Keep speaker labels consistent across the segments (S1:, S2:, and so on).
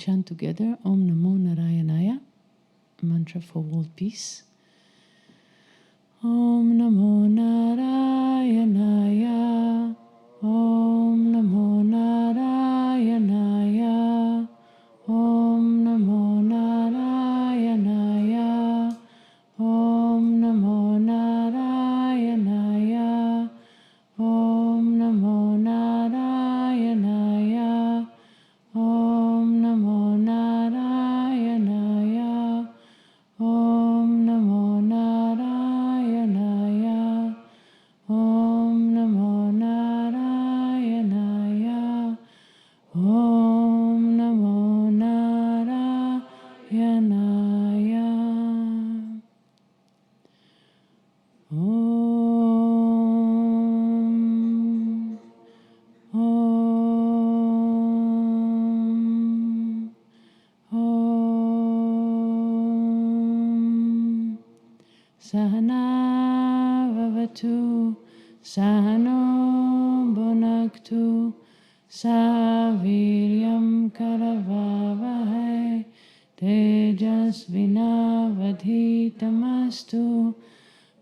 S1: chant together Om Namo Narayanaya, a mantra for world peace. Om Namo Narayanaya, Om Namo Narayanaya, Om Namo Narayanaya, Om Namo Narayanaya, Om Namo Narayanaya, Om Namo Narayanaya, Om Namo Narayanaya, Om Namo Narayanaya, Om Namo Narayanaya. Sahana vavatu, sahano bhunaktu, saviryam karavavahai, tejasvinavadhitamastu,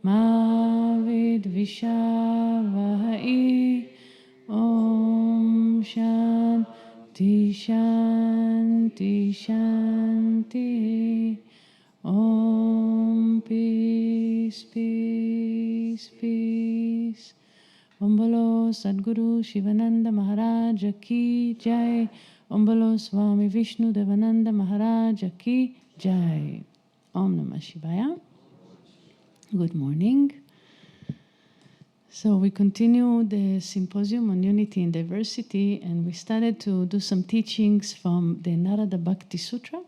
S1: ma vidvishavahai. Om Shanti Shanti Shanti. Om peace, peace, peace. Om Bolo Sadguru Sivananda Maharaj Ki Jai. Om Bolo Swami Vishnu Devananda Maharaj Ki Jai. Om Namah Shivaya. Good morning. So we continue the symposium on unity and diversity, and we started to do some teachings from the Narada Bhakti Sutra.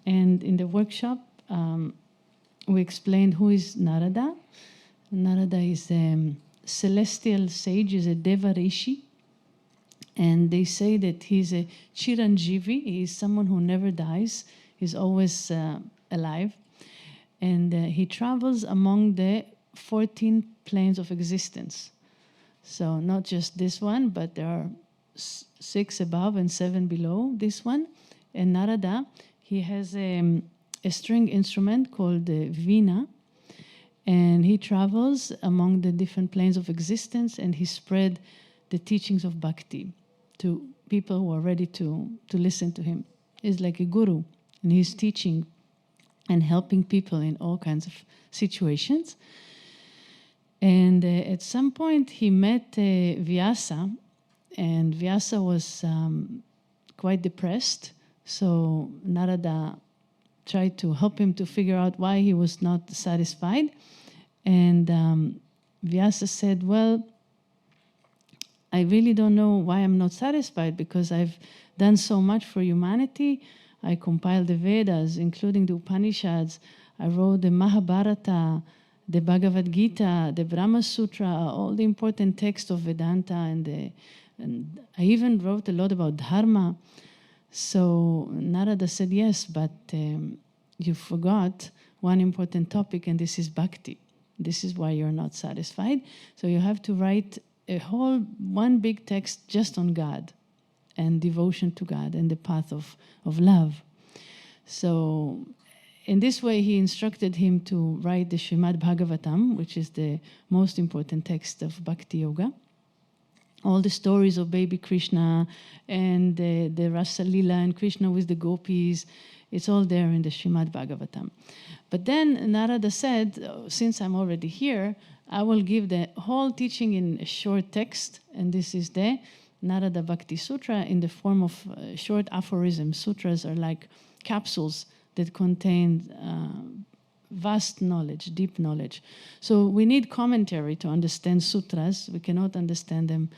S1: And in the workshop, we explained who is Narada. Narada is a celestial sage, is a Deva Rishi. And they say that he's a Chiranjeevi. He is someone who never dies. He's always alive. And he travels among the 14 planes of existence. So not just this one, but there are 6 above and 7 below this one. And Narada, he has a string instrument called the Veena, and he travels among the different planes of existence, and he spread the teachings of Bhakti to people who are ready to listen to him. He's like a guru, and he's teaching and helping people in all kinds of situations. And at some point he met Vyasa, and Vyasa was quite depressed. So Narada tried to help him to figure out why he was not satisfied. And Vyasa said, well, I really don't know why I'm not satisfied, because I've done so much for humanity. I compiled the Vedas, including the Upanishads. I wrote the Mahabharata, the Bhagavad Gita, the Brahma Sutra, all the important texts of Vedanta, and I even wrote a lot about Dharma. So Narada said, yes, but you forgot one important topic, and this is Bhakti. This is why you're not satisfied. So you have to write one big text just on God and devotion to God and the path of love. So in this way, he instructed him to write the Srimad Bhagavatam, which is the most important text of Bhakti Yoga. All the stories of baby Krishna and the Rasa Lila and Krishna with the gopis, it's all there in the Srimad Bhagavatam. But then Narada said, since I'm already here, I will give the whole teaching in a short text, and this is the Narada Bhakti Sutra in the form of short aphorisms. Sutras are like capsules that contain vast knowledge, deep knowledge. So we need commentary to understand sutras. We cannot understand them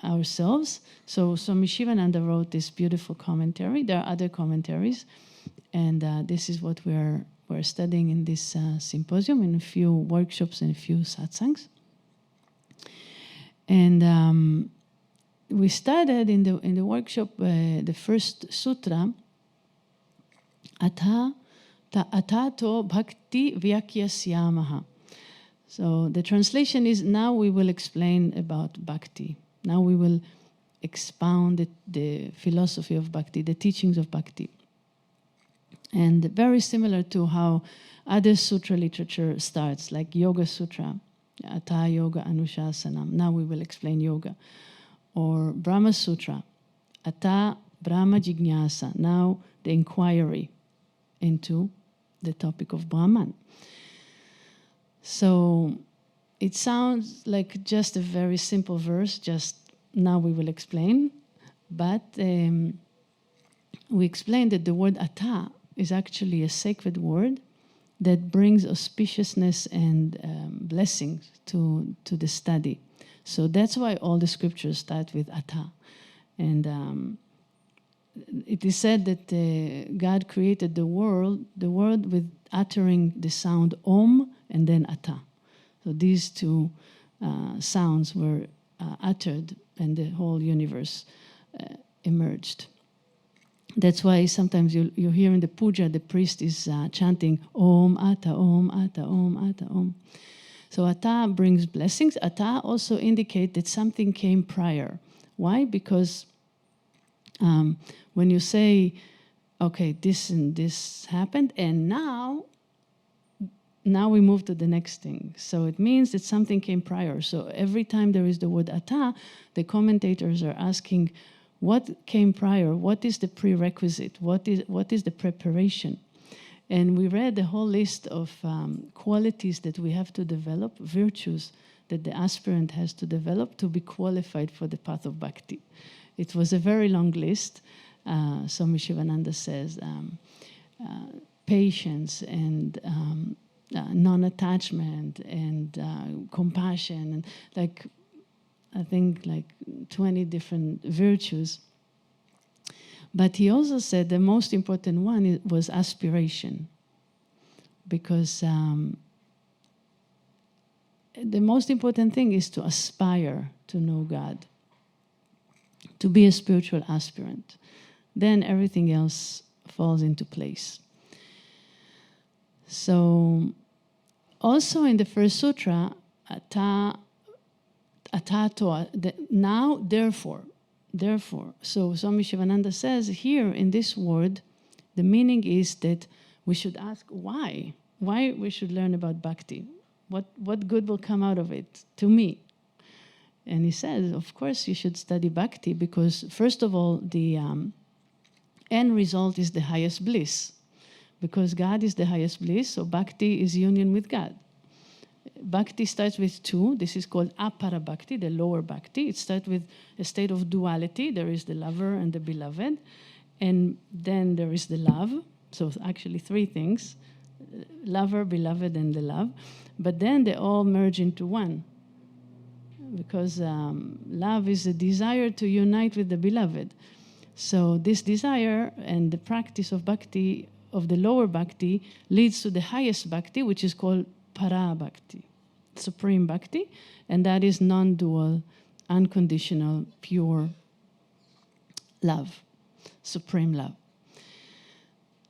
S1: ourselves. So Swami Sivananda wrote this beautiful commentary. There are other commentaries, and this is what we're studying in this symposium, in a few workshops and a few satsangs. And we started in the workshop the first sutra, Atato Bhakti Vyakyasyamaha. So the translation is, now we will explain about Bhakti. Now we will expound the philosophy of Bhakti, the teachings of Bhakti. And very similar to how other sutra literature starts, like Yoga Sutra, Atha Yoga Anushasanam. Now we will explain yoga. Or Brahma Sutra, Atha Brahma Jignasa. Now the inquiry into the topic of Brahman. So it sounds like just a very simple verse, just now we will explain. But we explained that the word Atha is actually a sacred word that brings auspiciousness and blessings to the study. So that's why all the scriptures start with Atha. And it is said that God created the world with uttering the sound Om and then Atha. So these two sounds were uttered and the whole universe emerged. That's why sometimes you hear in the puja, the priest is chanting Om Atha, Om Atha, Om Atha, Om. So Atha brings blessings. Atha also indicates that something came prior. Why? Because when you say, okay, this and this happened, and now we move to the next thing. So it means that something came prior. So every time there is the word Atha, the commentators are asking, what came prior? What is the prerequisite? What is the preparation? And we read the whole list of qualities that we have to develop, virtues that the aspirant has to develop to be qualified for the path of Bhakti. It was a very long list. Swami Sivananda says patience and non-attachment and compassion, and I think 20 different virtues. But he also said the most important one was aspiration, because the most important thing is to aspire to know God, to be a spiritual aspirant. Then everything else falls into place. So also in the first sutra, now, therefore. So Swami Sivananda says here in this word, the meaning is that we should ask why. Why we should learn about Bhakti. What good will come out of it to me? And he says, of course you should study Bhakti because first of all, the end result is the highest bliss. Because God is the highest bliss, so Bhakti is union with God. Bhakti starts with two. This is called apara bhakti, the lower bhakti. It starts with a state of duality. There is the lover and the beloved. And then there is the love. So actually three things. Lover, beloved, and the love. But then they all merge into one. Because love is a desire to unite with the beloved. So this desire and the practice of bhakti, of the lower bhakti, leads to the highest bhakti, which is called para bhakti, supreme bhakti, and that is non-dual, unconditional, pure love, supreme love.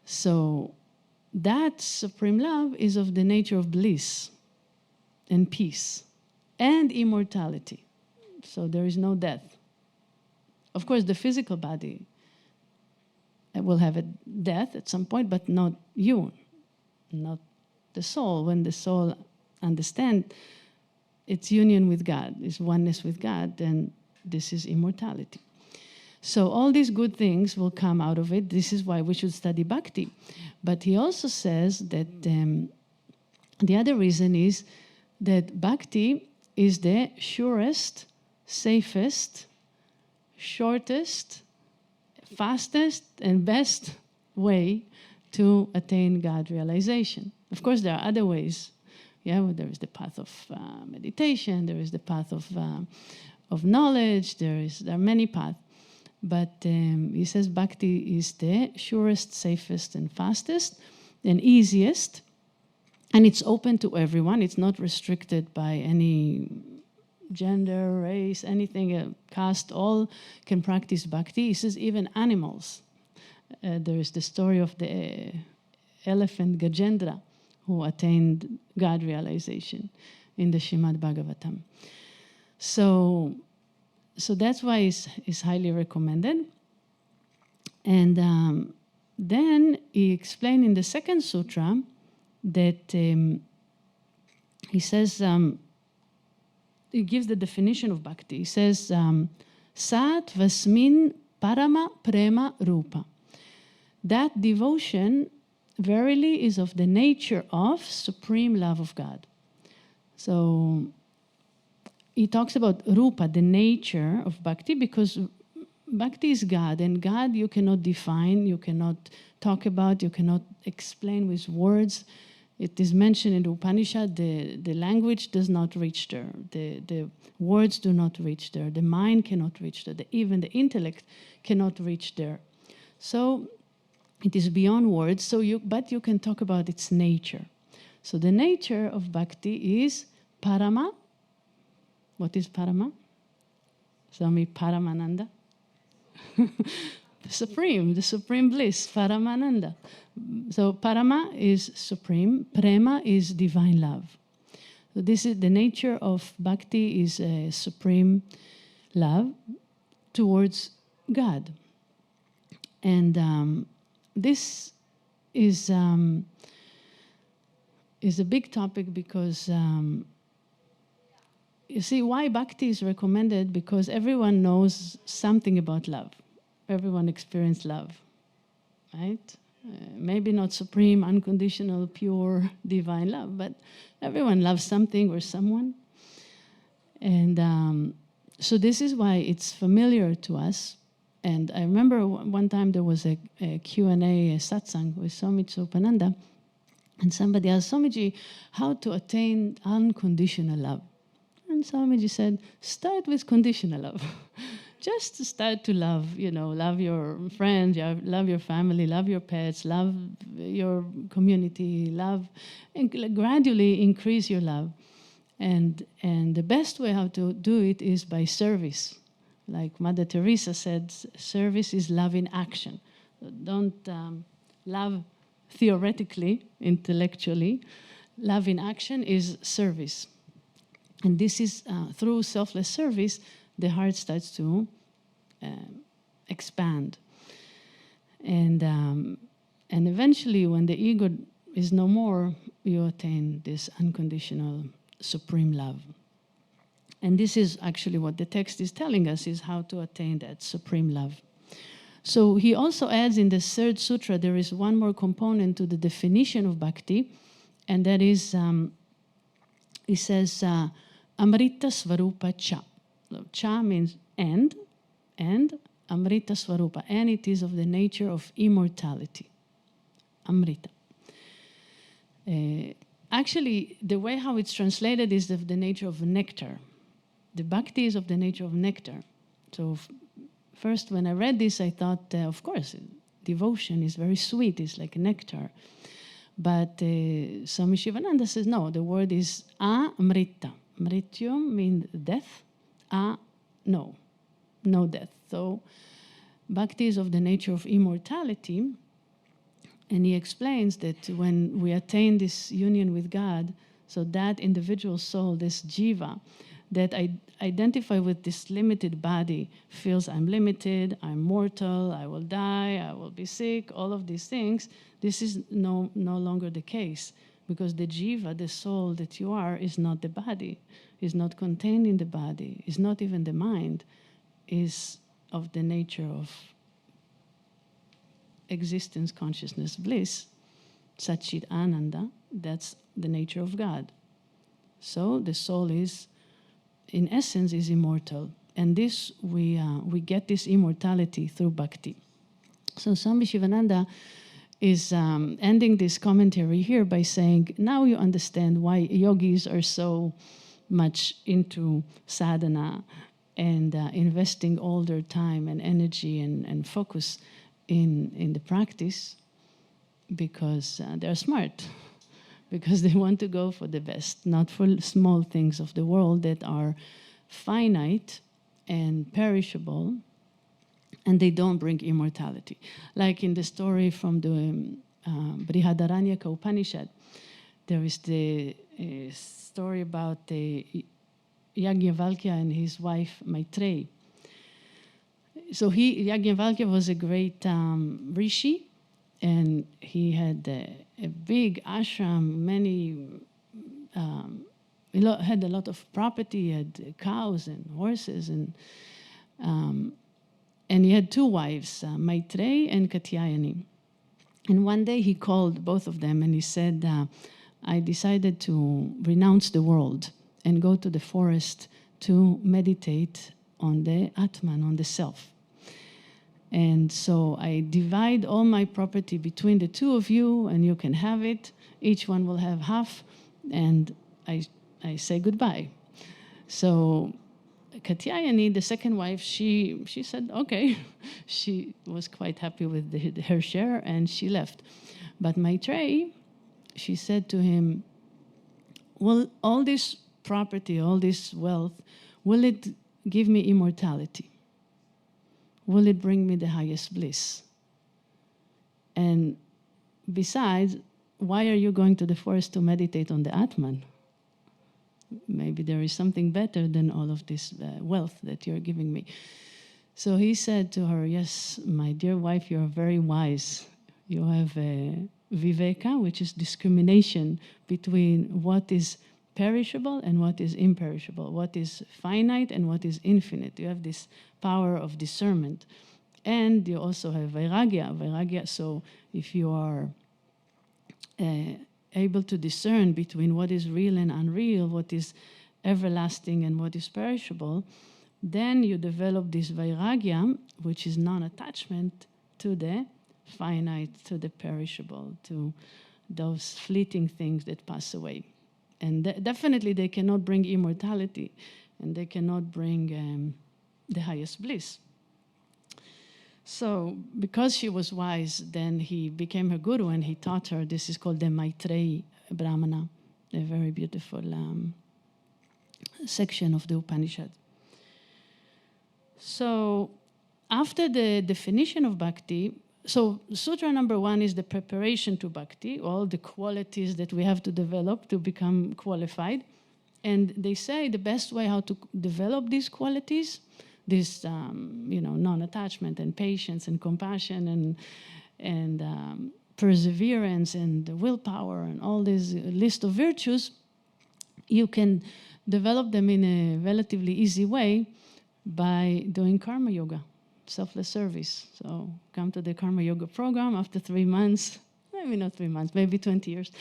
S1: So that supreme love is of the nature of bliss and peace and immortality. So there is no death. Of course, the physical body will have a death at some point, but not you, not the soul. When the soul understands its union with God, its oneness with God, then this is immortality. So all these good things will come out of it. This is why we should study Bhakti. But he also says that the other reason is that Bhakti is the surest, safest, shortest, fastest, and best way to attain God realization. Of course, there are other ways. Yeah, well, there is the path of meditation. There is the path of knowledge. There are many paths. But he says Bhakti is the surest, safest, and fastest, and easiest. And it's open to everyone. It's not restricted by any gender, race, anything, caste. All can practice Bhakti. He says even animals. There is the story of the elephant Gajendra, who attained God realization in the Srimad Bhagavatam. So so that's why it's highly recommended. And then he explained in the second sutra that he says, he gives the definition of bhakti. He says, Sat vasmin parama prema rupa. That devotion verily is of the nature of supreme love of God. So he talks about rupa, the nature of bhakti, because bhakti is God, and God you cannot define, you cannot talk about, you cannot explain with words. It is mentioned in the Upanishad, the language does not reach there, the words do not reach there, the mind cannot reach there, even the intellect cannot reach there. So it is beyond words, but you can talk about its nature. So the nature of bhakti is parama. What is parama? Swami Paramananda. The supreme bliss, Paramananda. So Parama is supreme, Prema is divine love. So this is the nature of bhakti, is a supreme love towards God. And this is a big topic because you see why bhakti is recommended, because everyone knows something about love. Everyone experienced love, right? Maybe not supreme, unconditional, pure, divine love, but everyone loves something or someone. And so this is why it's familiar to us. And I remember one time there was a Q&A, a satsang with Swami Sopananda, and somebody asked Swamiji how to attain unconditional love. And Swamiji said, start with conditional love. Just start to love, love your friends, love your family, love your pets, love your community, and gradually increase your love. And the best way how to do it is by service. Like Mother Teresa said, service is love in action. Don't love theoretically, intellectually. Love in action is service. And this is through selfless service, the heart starts to expand. And eventually, when the ego is no more, you attain this unconditional supreme love. And this is actually what the text is telling us, is how to attain that supreme love. So he also adds in the third sutra, there is one more component to the definition of bhakti, and that is, he says, Amrita Svarupa Cha. So, cha means and Amrita Svarupa, and it is of the nature of immortality. Amrita. Actually, the way how it's translated is of the nature of nectar. The bhakti is of the nature of nectar. So first, when I read this, I thought, of course, devotion is very sweet, it's like nectar. But Swami Sivananda says, no, the word is amrita. Mrityum means death. No death. So bhakti is of the nature of immortality. And he explains that when we attain this union with God, so that individual soul, this jiva, that I identify with this limited body, feels I'm limited, I'm mortal, I will die, I will be sick, all of these things, this is no longer the case. Because the jiva, the soul that you are, is not the body, is not contained in the body, is not even the mind, is of the nature of existence, consciousness, bliss, Satchit Ananda, that's the nature of God. So the soul is, in essence, is immortal. And this, we get this immortality through bhakti. So Swami Sivananda is ending this commentary here by saying, now you understand why yogis are so much into sadhana and investing all their time and energy and focus in the practice, because they're smart, because they want to go for the best, not for small things of the world that are finite and perishable, and they don't bring immortality. Like in the story from the Brihadaranyaka Upanishad, there is the story about the Yajnavalkya and his wife Maitreyi. So Yajnavalkya was a great rishi, and he had a big ashram, had a lot of property, he had cows and horses, and he had two wives, Maitreyi and Katyayani. And one day he called both of them and he said, I decided to renounce the world and go to the forest to meditate on the Atman, on the self. And so I divide all my property between the two of you, and you can have it. Each one will have half, and I say goodbye. So Katyayani, the second wife, she said, okay. She was quite happy with her share, and she left. But Maitreyi, she said to him, well, all this property, all this wealth, will it give me immortality? Will it bring me the highest bliss? And besides, why are you going to the forest to meditate on the Atman? Maybe there is something better than all of this wealth that you're giving me. So he said to her, yes, my dear wife, you're very wise. You have viveka, which is discrimination between what is perishable and what is imperishable, what is finite and what is infinite. You have this power of discernment. And you also have vairagya. So if you are able to discern between what is real and unreal, what is everlasting and what is perishable, then you develop this vairagya, which is non-attachment to the finite, to the perishable, to those fleeting things that pass away. And definitely they cannot bring immortality, and they cannot bring the highest bliss. So because she was wise, then he became her guru, and he taught her. This is called the Maitreyi Brahmana, a very beautiful section of the Upanishad. So after the definition of bhakti, so sutra number 1 is the preparation to bhakti, all the qualities that we have to develop to become qualified. And they say the best way how to develop these qualities, this non-attachment and patience and compassion and perseverance and willpower and all this list of virtues, you can develop them in a relatively easy way by doing karma yoga, selfless service. So come to the karma yoga program after 3 months, maybe not 3 months, maybe 20 years,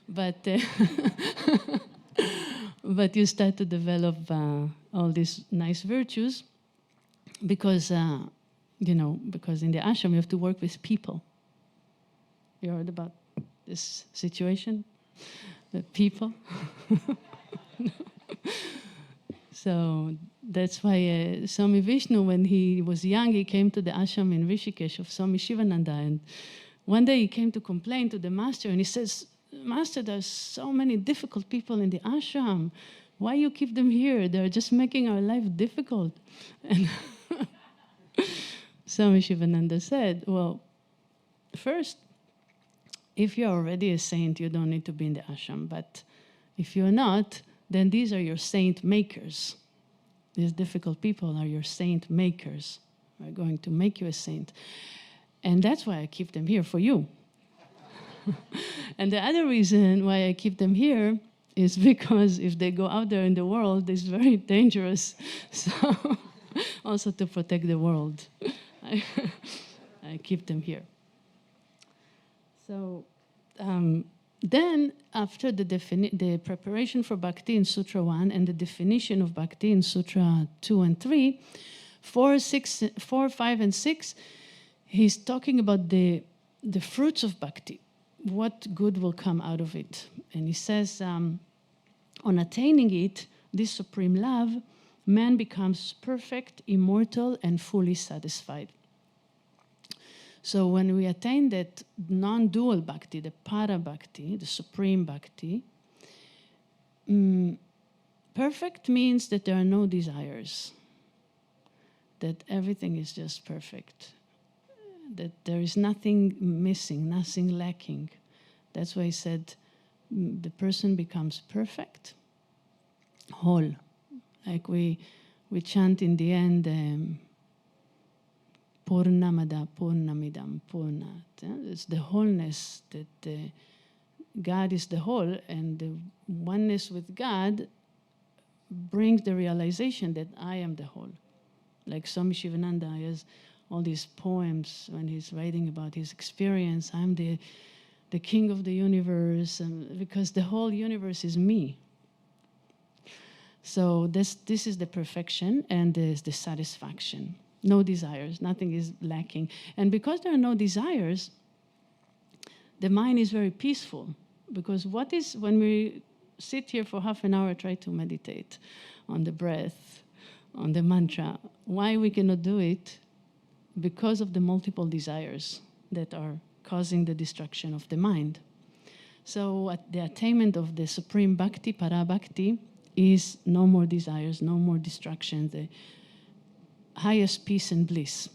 S1: but but you start to develop all these nice virtues because because in the ashram you have to work with people. You heard about this situation, the people. So that's why Swami Vishnu, when he was young, he came to the ashram in Rishikesh of Swami Sivananda, and one day he came to complain to the master, and he says, Master, there's so many difficult people in the ashram. Why you keep them here? They're just making our life difficult. And Swami Sivananda said, well, first, if you're already a saint, you don't need to be in the ashram. But if you're not, then these are your saint makers. These difficult people are your saint makers. We're going to make you a saint. And that's why I keep them here for you. And the other reason why I keep them here is because if they go out there in the world, it's very dangerous. So also to protect the world, I keep them here. So then after the preparation for bhakti in Sutra 1 and the definition of bhakti in Sutra 2 and 3, 4, 5, and 6, he's talking about the fruits of bhakti. What good will come out of it? And he says, on attaining it, this supreme love, man becomes perfect, immortal, and fully satisfied. So when we attain that non-dual bhakti, the para bhakti, the supreme bhakti, perfect means that there are no desires, that everything is just perfect, that there is nothing missing, nothing lacking. That's why he said the person becomes perfect, whole. Like we chant in the end, Purnamada Purnamidam Purnat. It's the wholeness that God is the whole, and the oneness with God brings the realization that I am the whole. Like Swami Sivananda has all these poems when he's writing about his experience. I'm the king of the universe, because the whole universe is me. So this is the perfection, and there's the satisfaction. No desires, nothing is lacking. And because there are no desires, the mind is very peaceful. Because when we sit here for half an hour, try to meditate on the breath, on the mantra, why we cannot do it? Because of the multiple desires that are causing the destruction of the mind. So at the attainment of the supreme bhakti, para bhakti, is no more desires, no more distractions, the highest peace and bliss.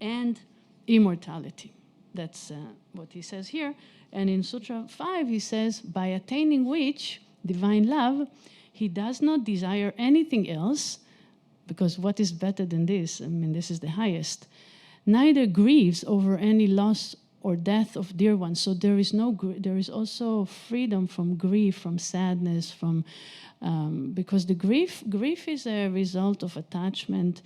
S1: And immortality. That's what he says here. And in Sutra 5, he says, by attaining which, divine love, he does not desire anything else, because what is better than this? I mean, this is the highest. Neither grieves over any loss or death of dear ones. So there is there is also freedom from grief, from sadness, from because the grief is a result of attachment,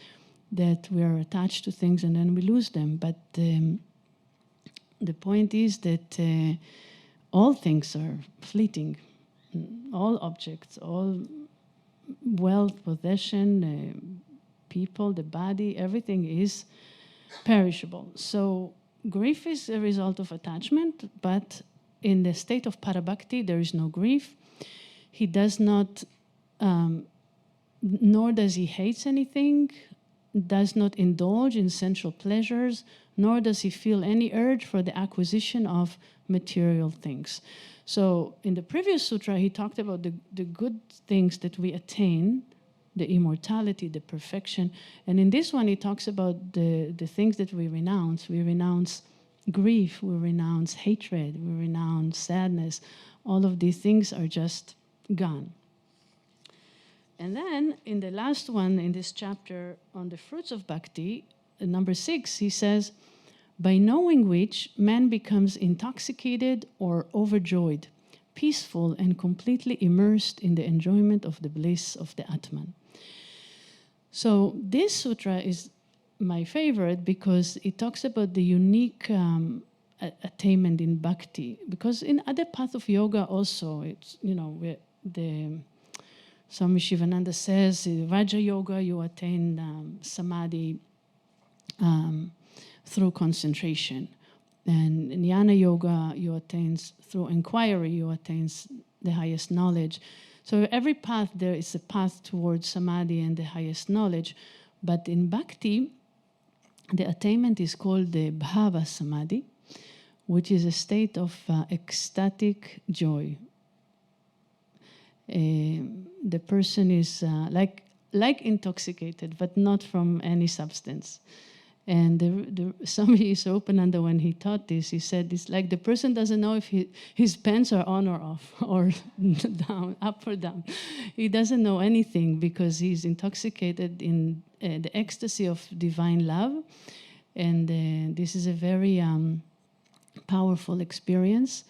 S1: that we are attached to things and then we lose them. But the point is that all things are fleeting, all objects, all wealth, possession, people, the body, everything is perishable. So grief is a result of attachment, but in the state of parabhakti, there is no grief. He does not, nor does he hate anything, does not indulge in sensual pleasures, nor does he feel any urge for the acquisition of material things. So in the previous sutra, he talked about the good things that we attain, the immortality, the perfection. And in this one, he talks about the things that we renounce. We renounce grief, we renounce hatred, we renounce sadness. All of these things are just gone. And then in the last one in this chapter on the fruits of bhakti, number 6, he says, by knowing which man becomes intoxicated or overjoyed, peaceful and completely immersed in the enjoyment of the bliss of the Atman. So this sutra is my favorite because it talks about the unique attainment in bhakti. Because in other paths of yoga also, it's, Swami Sivananda says, Raja Yoga, you attain samadhi through concentration. And in Jnana Yoga, you attain through inquiry, you attain the highest knowledge. So every path, there is a path towards samadhi and the highest knowledge. But in bhakti, the attainment is called the bhava samadhi, which is a state of ecstatic joy. The person is like intoxicated, but not from any substance. And Swami Sopananda, when he taught this, he said it's like the person doesn't know if his pants are on or off, or down, up or down. He doesn't know anything because he's intoxicated in the ecstasy of divine love. And this is a very powerful experience.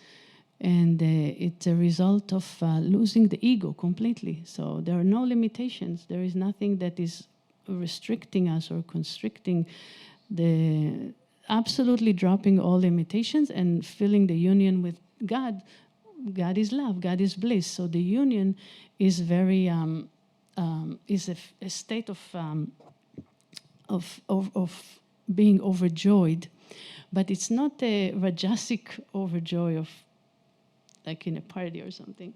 S1: And it's a result of losing the ego completely. So there are no limitations. There is nothing that is restricting us or constricting, absolutely dropping all limitations and feeling the union with God. God is love, God is bliss. So the union is very is a state of being overjoyed, but it's not a rajasic overjoy of like in a party or something.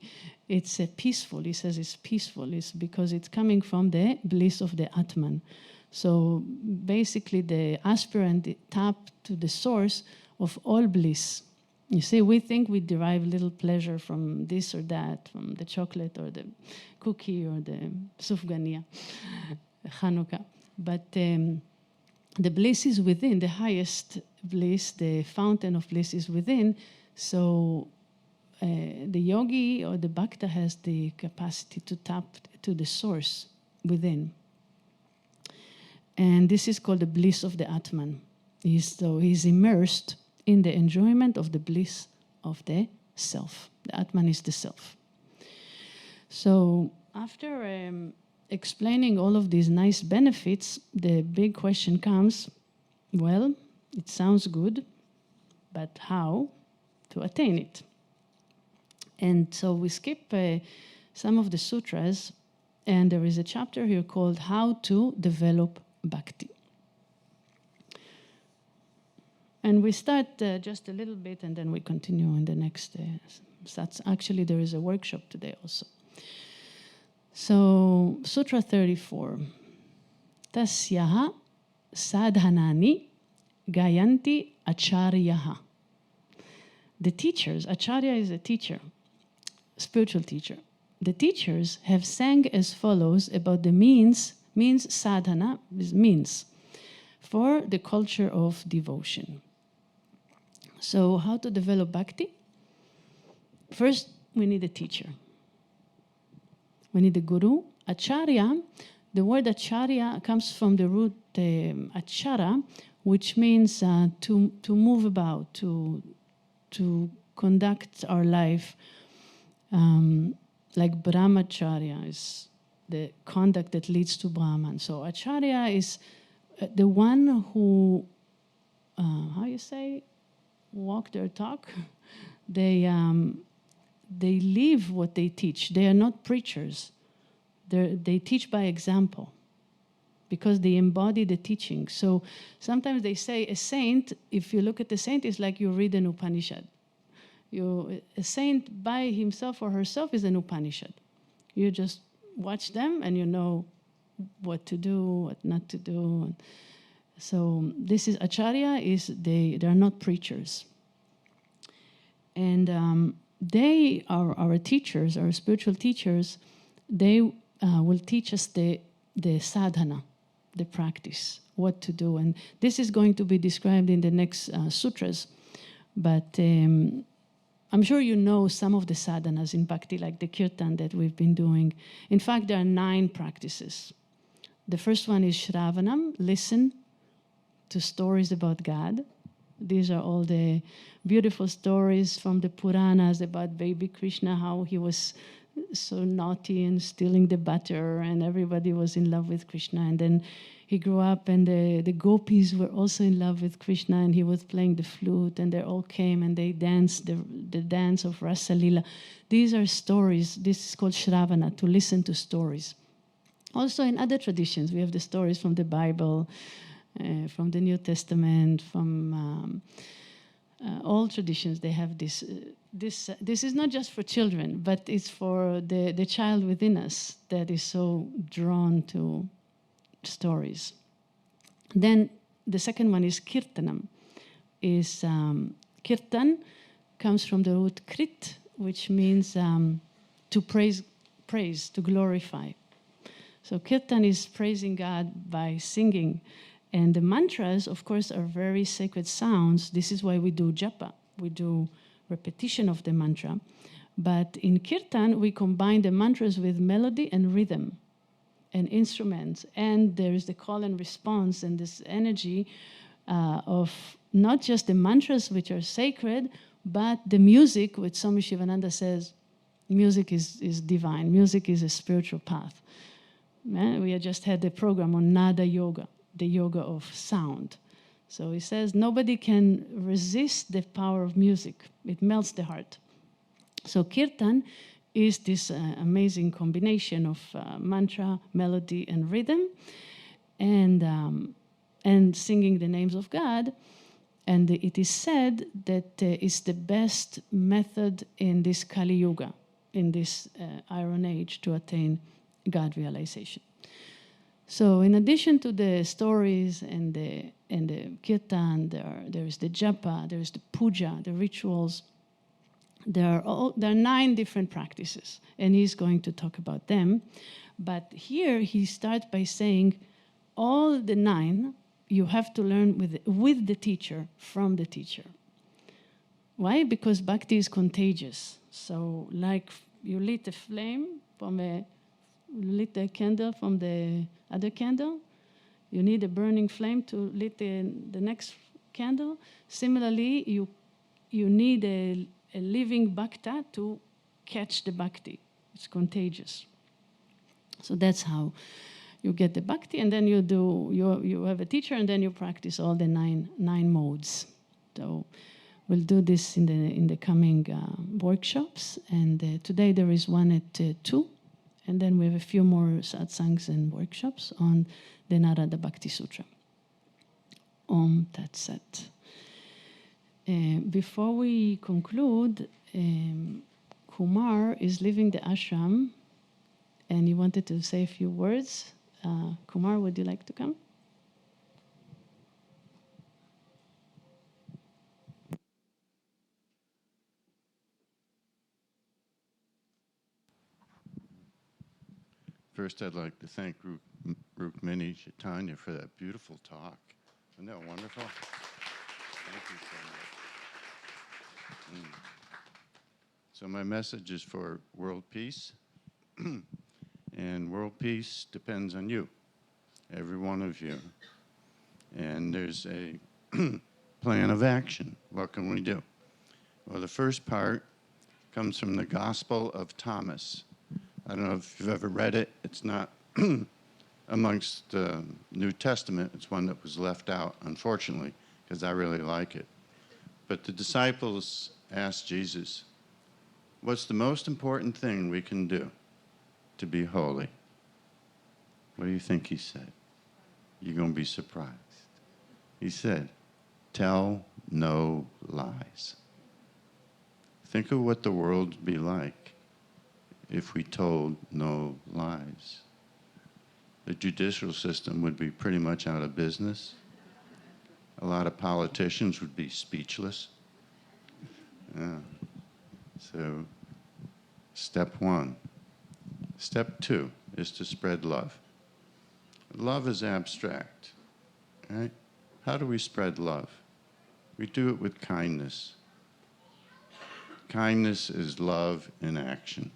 S1: It's a peaceful. He says it's peaceful. It's because it's coming from the bliss of the Atman. So basically the aspirant tap to the source of all bliss. You see, we think we derive little pleasure from this or that, from the chocolate or the cookie or the sufganiya, Hanukkah. But the bliss is within, the highest bliss, the fountain of bliss is within. So the yogi or the bhakta has the capacity to tap to the source within. And this is called the bliss of the Atman. He's immersed in the enjoyment of the bliss of the self. The Atman is the self. So after explaining all of these nice benefits, the big question comes, well, it sounds good, but how to attain it? And so we skip some of the sutras, and there is a chapter here called How to Develop Bhakti. And we start just a little bit, and then we continue in the next sats. Actually, there is a workshop today also. So, Sutra 34. Tasyaha sadhanani gayanti acharyaha. The teachers, acharya is a teacher, spiritual teacher. The teachers have sang as follows about the means sadhana is means, for the culture of devotion. So how to develop bhakti? First, we need a teacher. We need a guru. Acharya, the word acharya comes from the root achara, which means to move about, to conduct our life. Like brahmacharya is the conduct that leads to Brahman. So acharya is the one who, how you say, walk their talk. They live what they teach. They are not preachers. They teach by example because they embody the teaching. So sometimes they say a saint, if you look at the saint, it's like you read an Upanishad. A saint by himself or herself is an Upanishad. You just watch them and you know what to do, what not to do. So this is Acharya, they are not preachers. And they are our teachers, our spiritual teachers. They will teach us the sadhana, the practice, what to do. And this is going to be described in the next sutras. But I'm sure you know some of the sadhanas in Bhakti, like the kirtan that we've been doing. In fact, there are 9 practices. The first one is Shravanam, listen to stories about God. These are all the beautiful stories from the Puranas about baby Krishna, how he was so naughty and stealing the butter, and everybody was in love with Krishna. And then he grew up, and the gopis were also in love with Krishna, and he was playing the flute, and they all came and they danced the dance of Rasalila. These are stories. This is called Shravana, to listen to stories. Also in other traditions, we have the stories from the Bible, from the New Testament, from all traditions. They have this. This is not just for children, but it's for the child within us that is so drawn to stories. Then the second one is kirtanam. Kirtan comes from the root krit, which means to praise, to glorify. So kirtan is praising God by singing. And the mantras, of course, are very sacred sounds. This is why we do japa. We do repetition of the mantra. But in kirtan, we combine the mantras with melody and rhythm and instruments. And there is the call and response and this energy of not just the mantras, which are sacred, but the music, which Swami Sivananda says, music is divine. Music is a spiritual path. We had just had the program on Nada Yoga, the yoga of sound. So he says nobody can resist the power of music. It melts the heart. So kirtan is this amazing combination of mantra, melody, and rhythm, and singing the names of God. And it is said that it's the best method in this Kali Yuga, in this Iron Age, to attain God realization. So in addition to the stories and the kirtan, there is the japa, there is the puja, the rituals. There are 9 different practices, and he's going to talk about them. But here he starts by saying all the 9 you have to learn with the teacher, from the teacher. Why? Because bhakti is contagious. So like you lit a flame lit a candle from the other candle, you need a burning flame to lit the next candle. Similarly, you need a living bhakta to catch the bhakti. It's contagious. So that's how you get the bhakti, and then you have a teacher, and then you practice all the nine modes. So we'll do this in the coming workshops, and today there is one at 2, and then we have a few more satsangs and workshops on the Narada Bhakti Sutra. Om Tat Sat. Before we conclude, Kumar is leaving the ashram, and he wanted to say a few words. Kumar, would you like to come?
S2: First, I'd like to thank Rukmini Chaitanya for that beautiful talk. Isn't that wonderful? Thank you so much. So my message is for world peace. And world peace depends on you, every one of you. And there's a plan of action. What can we do? Well, the first part comes from the Gospel of Thomas. I don't know if you've ever read it. It's not amongst the New Testament. It's one that was left out, unfortunately, because I really like it. But the disciples asked Jesus, what's the most important thing we can do to be holy? What do you think he said? You're going to be surprised. He said, tell no lies. Think of what the world would be like if we told no lies. The judicial system would be pretty much out of business. A lot of politicians would be speechless. Yeah. So, step 1. Step 2 is to spread love. Love is abstract, right? How do we spread love? We do it with kindness. Kindness is love in action.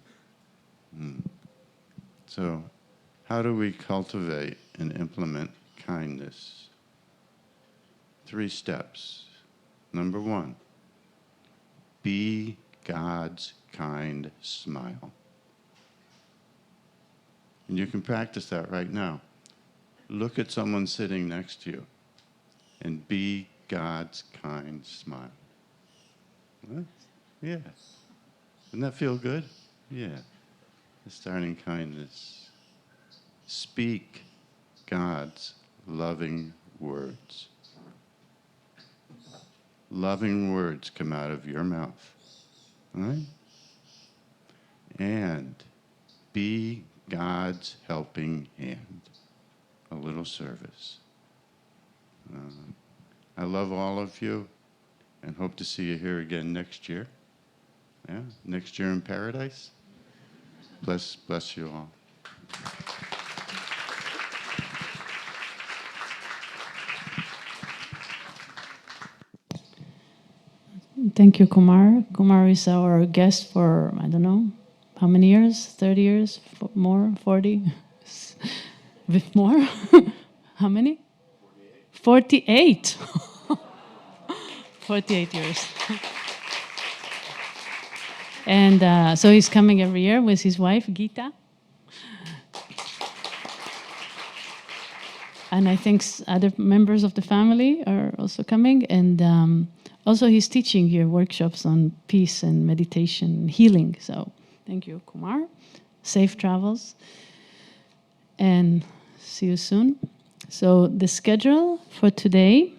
S2: So, how do we cultivate and implement kindness? 3 steps. Number 1, be God's kind smile. And you can practice that right now. Look at someone sitting next to you and be God's kind smile. What? Yeah. Doesn't that feel good? Yeah. Starting kindness. Speak God's loving words. Loving words come out of your mouth. Right? And be God's helping hand. A little service. I love all of you and hope to see you here again next year. Yeah, next year in paradise. Bless you all.
S1: Thank you, Kumar. Kumar is our guest for, I don't know, how many years? 30 years? More? 40? A bit more? How many? 48. 48 years. And so he's coming every year with his wife, Gita. And I think other members of the family are also coming. And also he's teaching here workshops on peace and meditation and healing. So thank you, Kumar. Safe travels. And see you soon. So the schedule for today